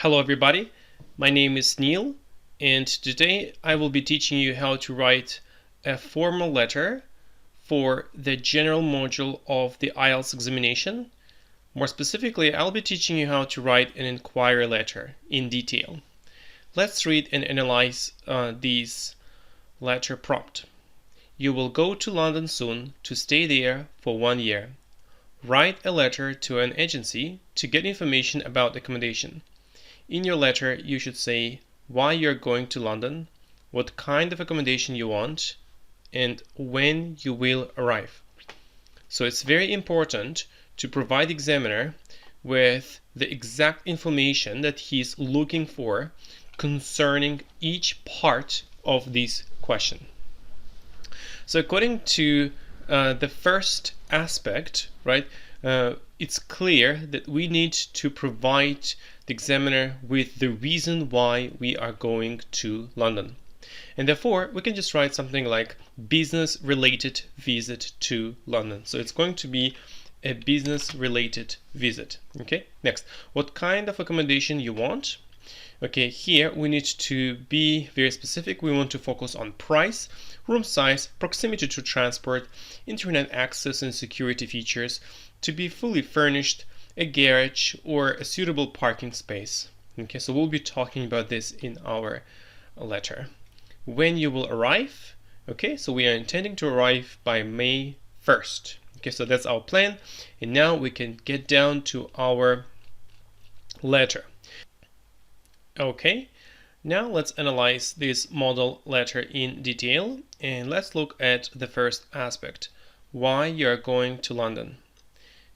Hello everybody, my name is Neil and today I will be teaching you how to write a formal letter for the general module of the IELTS examination. More specifically, I'll be teaching you how to write an inquiry letter in detail. Let's read and analyze this letter prompt. You will go to London soon to stay there for 1 year. Write a letter to an agency to get information about accommodation. In your letter, you should say why you're going to London, what kind of accommodation you want, and when you will arrive. So it's very important to provide the examiner with the exact information that he's looking for concerning each part of this question. So according to the first aspect, right, it's clear that we need to provide the examiner with the reason why we are going to London. And therefore, we can just write something like business-related visit to London. So it's going to be a business-related visit. Okay, next, what kind of accommodation you want? Okay, here we need to be very specific. We want to focus on price, room size, proximity to transport, internet access and security features, to be fully furnished, a garage, or a suitable parking space. Okay, so we'll be talking about this in our letter. When you will arrive, okay, so we are intending to arrive by May 1st. Okay, so that's our plan. And now we can get down to our letter. Okay, now let's analyze this model letter in detail. And let's look at the first aspect, why you're going to London.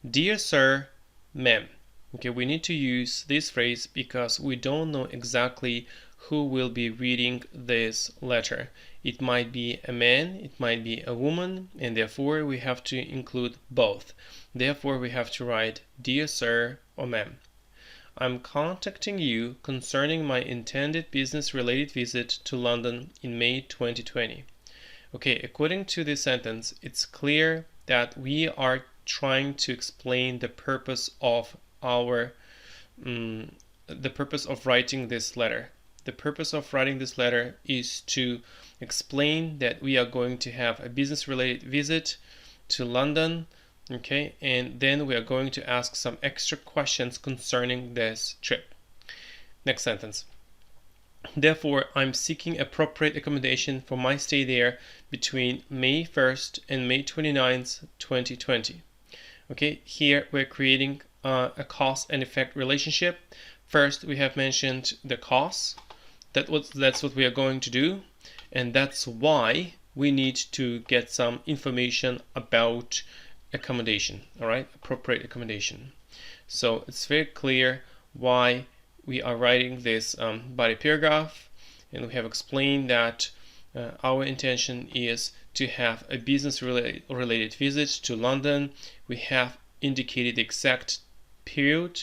Dear Sir, Ma'am. Okay, we need to use this phrase because we don't know exactly who will be reading this letter. It might be a man, it might be a woman, and therefore we have to include both. Therefore we have to write Dear Sir or Ma'am. I'm contacting you concerning my intended business-related visit to London in May 2020. Okay, according to this sentence, it's clear that we are trying to explain the purpose of writing this letter. The purpose of writing this letter is to explain that we are going to have a business-related visit to London, okay, and then we are going to ask some extra questions concerning this trip. Next sentence. Therefore, I'm seeking appropriate accommodation for my stay there between May 1st and May 29th, 2020. Okay, here we're creating a cause and effect relationship. First, we have mentioned the cause. That's what we are going to do, and that's why we need to get some information about accommodation. All right, appropriate accommodation. So it's very clear why we are writing this body paragraph, and we have explained that our intention is to have a business-related visit to London. We have indicated the exact period,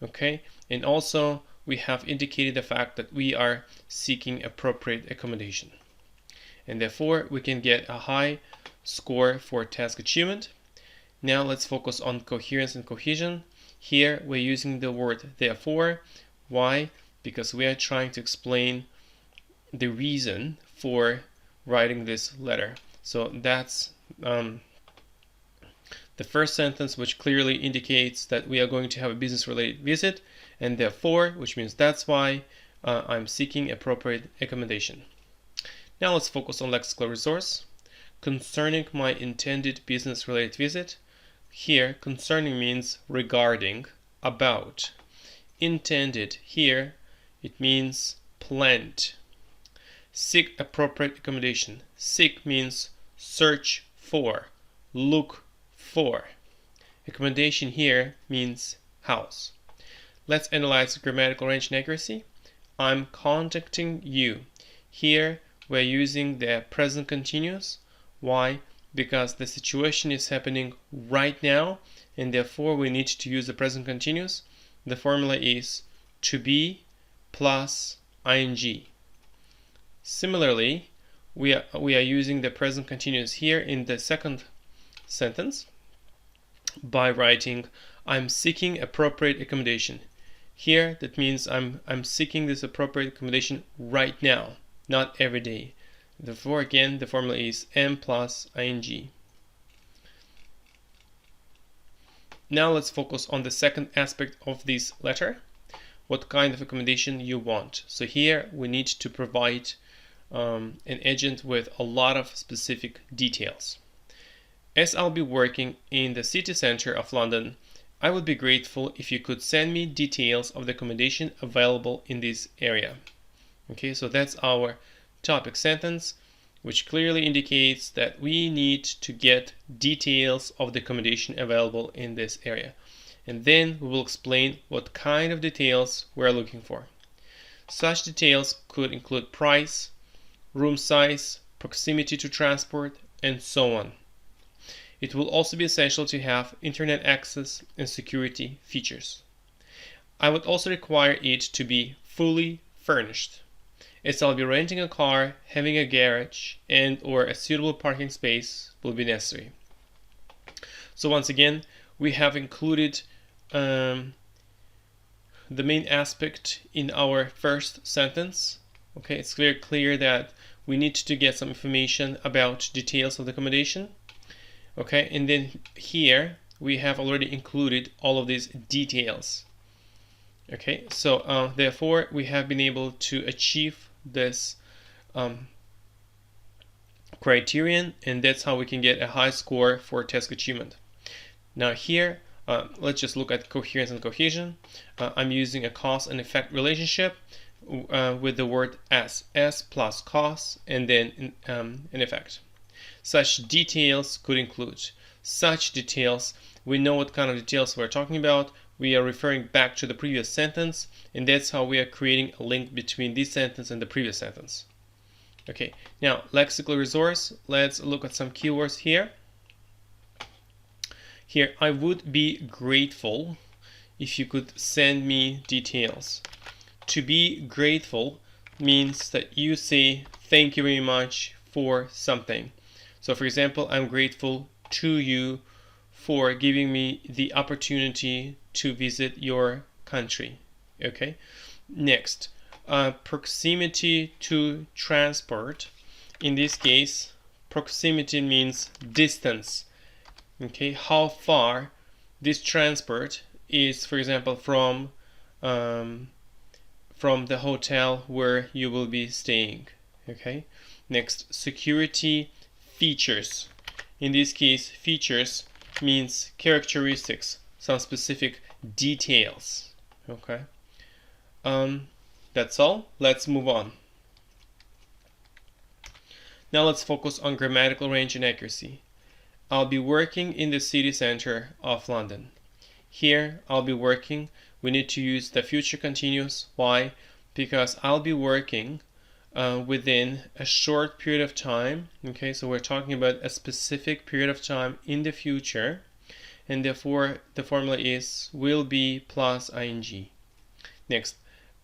okay, and also we have indicated the fact that we are seeking appropriate accommodation. And therefore, we can get a high score for task achievement. Now let's focus on coherence and cohesion. Here we're using the word therefore. Why? Because we are trying to explain the reason for writing this letter. So that's the first sentence, which clearly indicates that we are going to have a business-related visit, and therefore, which means that's why I'm seeking appropriate accommodation. Now let's focus on lexical resource. Concerning my intended business-related visit. Here, concerning means regarding, about. Intended, here, it means planned. Seek appropriate accommodation. Seek means search for, look for. Accommodation here means house. Let's analyze grammatical range and accuracy. I'm contacting you. Here we're using the present continuous. Why? Because the situation is happening right now, and therefore we need to use the present continuous. The formula is to be plus ing. Similarly, we are using the present continuous here in the second sentence by writing I'm seeking appropriate accommodation. Here, that means I'm seeking this appropriate accommodation right now, not every day. Therefore, again, the formula is am plus ing. Now let's focus on the second aspect of this letter. What kind of accommodation you want. So here we need to provide an agent with a lot of specific details. As I'll be working in the city center of London, I would be grateful if you could send me details of the accommodation available in this area. Okay, so that's our topic sentence, which clearly indicates that we need to get details of the accommodation available in this area. And then we will explain what kind of details we're looking for. Such details could include price, room size, proximity to transport, and so on. It will also be essential to have internet access and security features. I would also require it to be fully furnished, as I'll be renting a car, having a garage, and or a suitable parking space will be necessary. So once again, we have included the main aspect in our first sentence. Okay, it's clear that we need to get some information about details of the accommodation. Okay, and then here we have already included all of these details. Okay, so therefore we have been able to achieve this criterion, and that's how we can get a high score for task achievement. Now here, let's just look at coherence and cohesion. I'm using a cause and effect relationship with the word as plus cause and then an effect. Such details could include. Such details, we know what kind of details we're talking about. We are referring back to the previous sentence, and that's how we are creating a link between this sentence and the previous sentence. Okay, now lexical resource. Let's look at some keywords here. Here, I would be grateful if you could send me details. To be grateful means that you say thank you very much for something. So for example, I'm grateful to you for giving me the opportunity to visit your country. Okay. Next, proximity to transport. In this case, proximity means distance. Okay, how far this transport is, for example, from the hotel where you will be staying. Okay. Next, security features. In this case, features means characteristics, some specific details. Okay. That's all. Let's move on. Now let's focus on grammatical range and accuracy. I'll be working in the city center of London. Here, I'll be working. We need to use the future continuous. Why? Because I'll be working within a short period of time. Okay, so we're talking about a specific period of time in the future, and therefore the formula is will be plus ing. Next,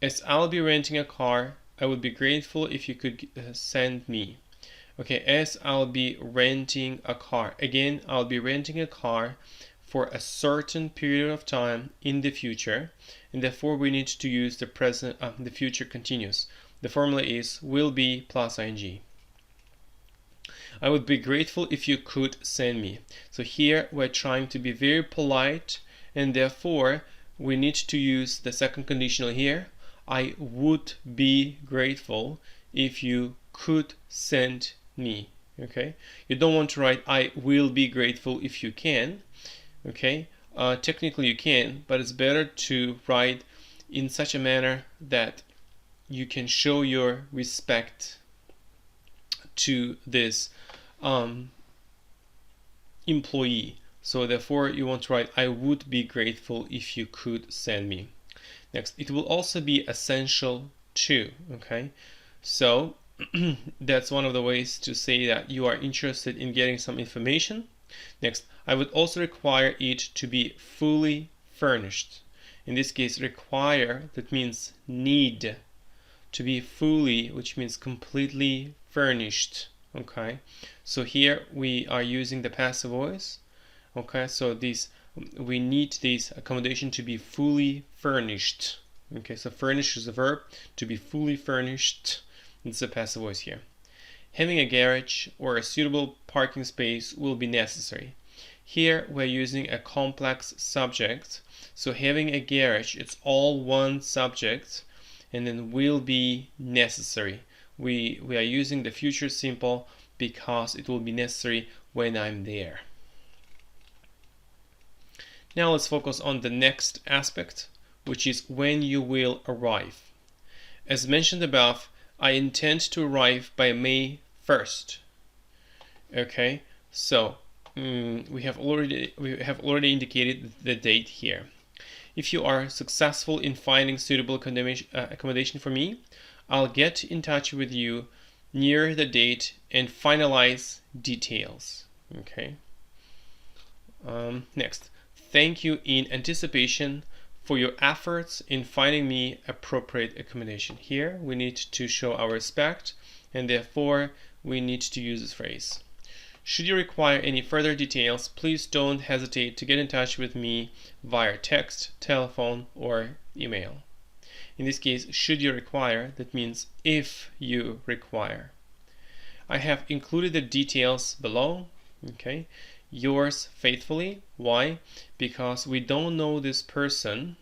as I'll be renting a car, I would be grateful if you could send me. Okay, as I'll be renting a car. Again, I'll be renting a car for a certain period of time in the future, and therefore we need to use the present, the future continuous. The formula is will be plus ing. I would be grateful if you could send me. So here we're trying to be very polite, and therefore we need to use the second conditional here. I would be grateful if you could send me. Okay, you don't want to write I will be grateful if you can. Okay, technically you can, but it's better to write in such a manner that you can show your respect to this employee. So therefore you want to write I would be grateful if you could send me. Next, it will also be essential to. Okay, so that's one of the ways to say that you are interested in getting some information. Next, I would also require it to be fully furnished. In this case, require, that means need. To be fully, which means completely furnished. Okay, so here we are using the passive voice. Okay, so we need this accommodation to be fully furnished. Okay, so furnish is a verb. To be fully furnished, it's a passive voice here. Having a garage or a suitable parking space will be necessary. Here we're using a complex subject. So having a garage, it's all one subject, and then will be necessary. We are using the future simple because it will be necessary when I'm there. Now let's focus on the next aspect, which is when you will arrive. As mentioned above, I intend to arrive by May 1st. Okay, so we have already indicated the date here. If you are successful in finding suitable accommodation for me, I'll get in touch with you near the date and finalize details. Okay. Next, thank you in anticipation for your efforts in finding me appropriate accommodation. Here we need to show our respect, and therefore we need to use this phrase. Should you require any further details, please don't hesitate to get in touch with me via text, telephone, or email. In this case, should you require, that means if you require. I have included the details below. Okay, yours faithfully. Why? Because we don't know this person,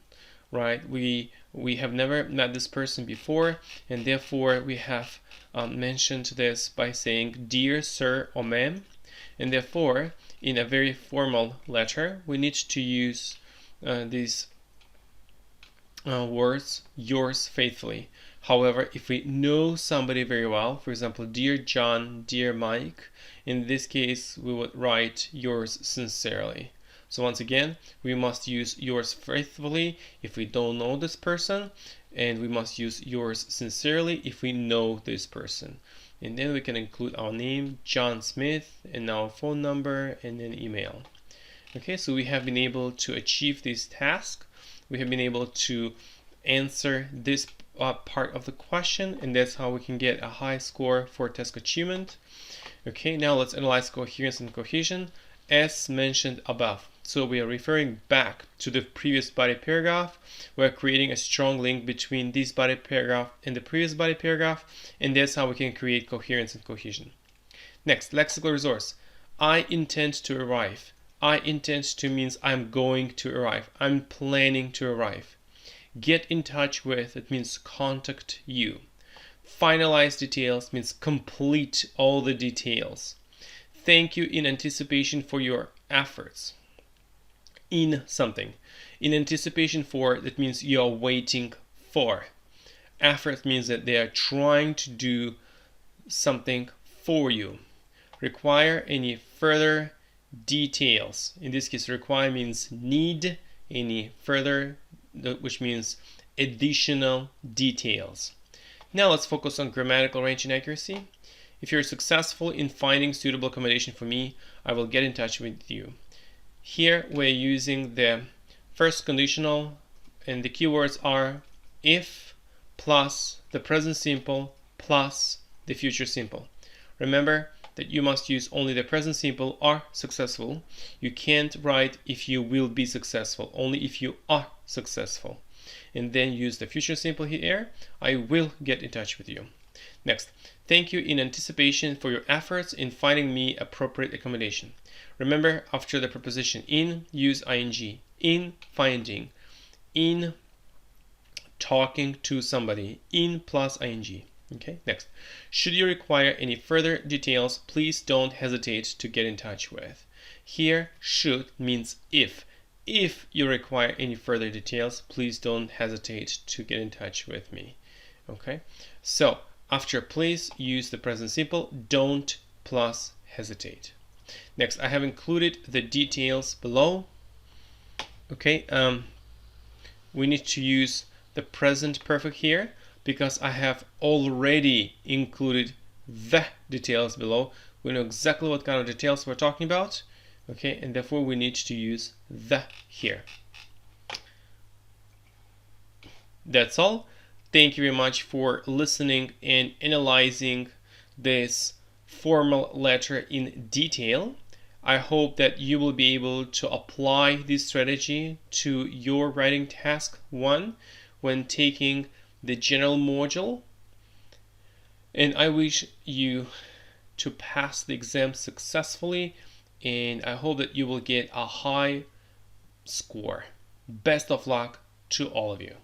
right? We have never met this person before, and therefore we have mentioned this by saying dear sir or ma'am, and therefore in a very formal letter we need to use these words, yours faithfully. However, if we know somebody very well, for example, dear John, dear Mike, in this case we would write yours sincerely. So once again, we must use yours faithfully if we don't know this person, and we must use yours sincerely if we know this person. And then we can include our name, John Smith, and our phone number, and then email. Okay, so we have been able to achieve this task. We have been able to answer this part of the question, and that's how we can get a high score for task achievement. Okay, now let's analyze coherence and cohesion as mentioned above. So we are referring back to the previous body paragraph. We're creating a strong link between this body paragraph and the previous body paragraph, and that's how we can create coherence and cohesion. Next, lexical resource. I intend to arrive. I intend to means I'm going to arrive. I'm planning to arrive. Get in touch with, it means contact you. Finalize details means complete all the details. Thank you in anticipation for your efforts in something. In anticipation for, that means you are waiting for. Effort means that they are trying to do something for you. Require any further details. In this case, require means need any further, which means additional details. Now let's focus on grammatical range and accuracy. If you're successful in finding suitable accommodation for me, I will get in touch with you. Here we're using the first conditional, and the keywords are if plus the present simple plus the future simple. Remember that you must use only the present simple are successful. You can't write if you will be successful, only if you are successful. And then use the future simple here. I will get in touch with you. Next, thank you in anticipation for your efforts in finding me appropriate accommodation. Remember, after the preposition in, use ing. In finding, in talking to somebody, in plus ing. Okay, next. Should you require any further details, please don't hesitate to get in touch with. Here, should means if. If you require any further details, please don't hesitate to get in touch with me. Okay, so after please, use the present simple, don't plus hesitate. Next, I have included the details below. Okay, we need to use the present perfect here because I have already included the details below. We know exactly what kind of details we're talking about. Okay, and therefore we need to use the here. That's all. Thank you very much for listening and analyzing this formal letter in detail. I hope that you will be able to apply this strategy to your writing task 1, when taking the general module. And I wish you to pass the exam successfully, and I hope that you will get a high score. Best of luck to all of you.